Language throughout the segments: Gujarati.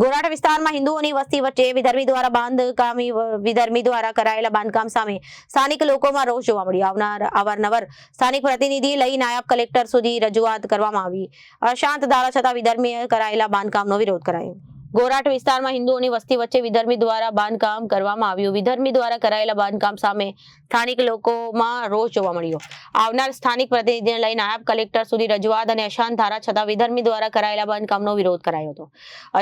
ગોરાટ વિસ્તારમાં હિન્દુઓની વસ્તી વચ્ચે વિધર્મી દ્વારા કરાયેલા બાંધકામ સામે સ્થાનિક લોકોમાં રોષ જોવા મળ્યો। અવારનવાર સ્થાનિક પ્રતિનિધિ લઈ નાયબ કલેક્ટર સુધી રજૂઆત કરવામાં આવી। અશાંત ધારા છતાં વિધર્મીએ કરાયેલા બાંધકામનો વિરોધ કરાયો। ગોરાટ વિસ્તારમાં હિન્દુઓની વસ્તી વચ્ચે વિધર્મી દ્વારા બાંધકામ કરવામાં આવ્યું। વિધર્મી દ્વારા કરાયેલા બાંધકામ સામે સ્થાનિક લોકોમાં રોષ જોવા મળ્યો। આવનાર સ્થાનિક પ્રતિનિધિને લઈ નાયબ કલેક્ટર સુધી રજૂઆત અને અશાંત ધારા છતાં વિધર્મી દ્વારા કરાયેલા બાંધકામનો વિરોધ કરાયો હતો।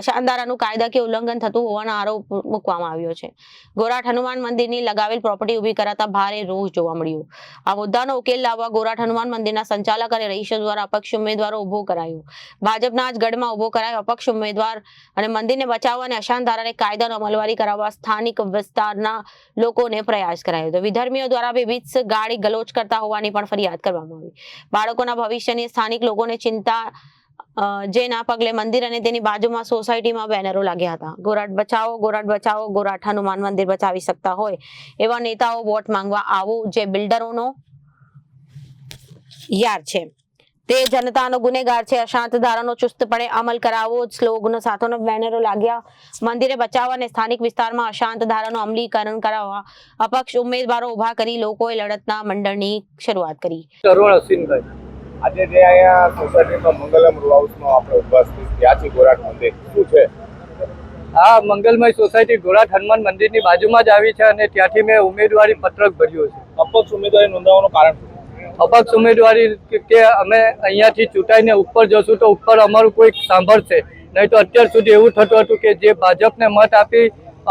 અશાંત ધારાનું કાયદાકીય ઉલ્લંઘન થતું હોવાનો આરોપ મૂકવામાં આવ્યો છે। ગોરાટ હનુમાન મંદિરની લગાવેલ પ્રોપર્ટી ઊભી કરાતા ભારે રોષ જોવા મળ્યો। આ મુદ્દાનો ઉકેલ લાવવા ગોરાટ હનુમાન મંદિરના સંચાલક અને રહીશો દ્વારા અપક્ષ ઉમેદવારો ઉભો કરાયો। ભાજપના જ ગઢમાં ઉભો કરાયો અપક્ષ ઉમેદવાર અને મંદિરને બચાવવા અને અશાંત ધારાને કાયદાનો અમલવારી કરાવવા સ્થાનિક વિસ્તારના લોકોને પ્રયાસ કરાયો હતો। વિધર્મીઓ દ્વારા વિવિધ ગાળી ગલોચ કરતા હોવાની પણ ફરિયાદ કરવામાં આવી। બાળકોના ભવિષ્યની સ્થાનિક લોકોને ચિંતા જેના પગલે મંદિર અને તેની બાજુમાં સોસાયટીમાં બેનરો લાગ્યા હતા। ગોરાટ બચાવો, ગોરાટ હનુમાન મંદિર બચાવી શકતા હોય એવા નેતાઓ વોટ માંગવા આવો જે બિલ્ડરોનો યાર છે તે જનતાનો ગુનેગાર છે। અશાંત ધારાનો ચુસ્તપણે અમલ કરાવવો સ્લોગનો સાથોનો બેનરો લાગ્યા। મંદિરે બચાવવા અને સ્થાનિક વિસ્તારમાં અશાંત ધારાનો અમલીકરણ કરાવવા અપક્ષ ઉમેદવારો ઉભા કરી લોકોએ લડતના મંડળની શરૂઆત કરી। તરુણ અશ્વિનભાઈ, આજે જે અહીંયા સોસાયટીમાં મંગલમ રો હાઉસમાં આપણે ઉપસ્થિત થયા છીએ ગોરાટ મંદિર શું છે? આ મંગલમય સોસાયટી ગોરાટ હનુમાન મંદિરની બાજુમાં જ આવી છે અને ત્યાંથી મેં ઉમેદવારી પત્રક ભર્યું છે। અપક્ષ ઉમેદવારી નોંધાવવાનું કારણ શું? અપક્ષ ઉમેદવારી કે અમે અહીંયાથી ચૂંટાઈને ઉપર જશું તો ઉપર અમારું કોઈ સાંભળશે નહીં, તો અત્યાર સુધી એવું થતું હતું કે જે ભાજપને મત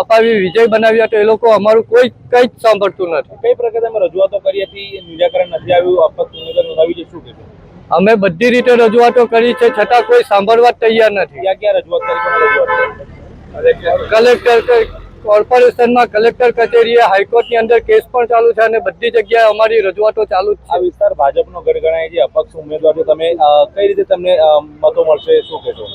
અપાવી વિજય બનાવ્યા તો એ લોકો અમારું કંઈ જ સાંભળતું નથી। કઈ પ્રકારે અમે રજૂઆતો કરી હતી, નિરાકરણ નથી આવ્યું, અપક્ષ ઉમેદવારી નોંધાવી છે, શું કહેશો? અમે બધી રીતે રજૂઆતો કરી છે છતાં કોઈ સાંભળવા તૈયાર નથી। ક્યાં ક્યાં રજૂઆત કરી, કોને રજૂઆત કરી? કલેક્ટર કોર્પોરેશનમાં, કલેક્ટર કચેરીએ, હાઈકોર્ટની અંદર કેસ પણ ચાલુ છે અને બધી જગ્યાએ અમારી રજૂઆતો ચાલુ જ આ છે। વિસ્તાર ભાજપનો ગઢ ગણાય છે, અપક્ષ ઉમેદવાર છો તમે, કઈ રીતે તમને મતો મળશે, શું કહેશો?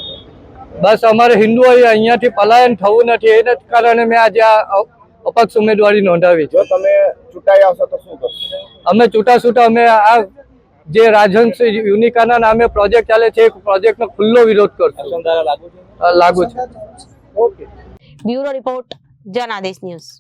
બસ અમારે હિન્દુઓએ અહીંયાથી પલાયન થવું નથી, એના જ કારણે મેં આજે આ અપક્ષ ઉમેદવારી નોંધાવી છે। જો તમે ચૂંટાઈ આવશો તો શું કરશો? અમે છૂટા અમે આ જે રાજહંસ યુનિકાના નામે પ્રોજેક્ટ ચાલે છે એ પ્રોજેક્ટનો ખુલ્લો વિરોધ કરશું। અસંધારા લાગુ છે? લાગુ છે। Okay. Bureau report, Janadesh news.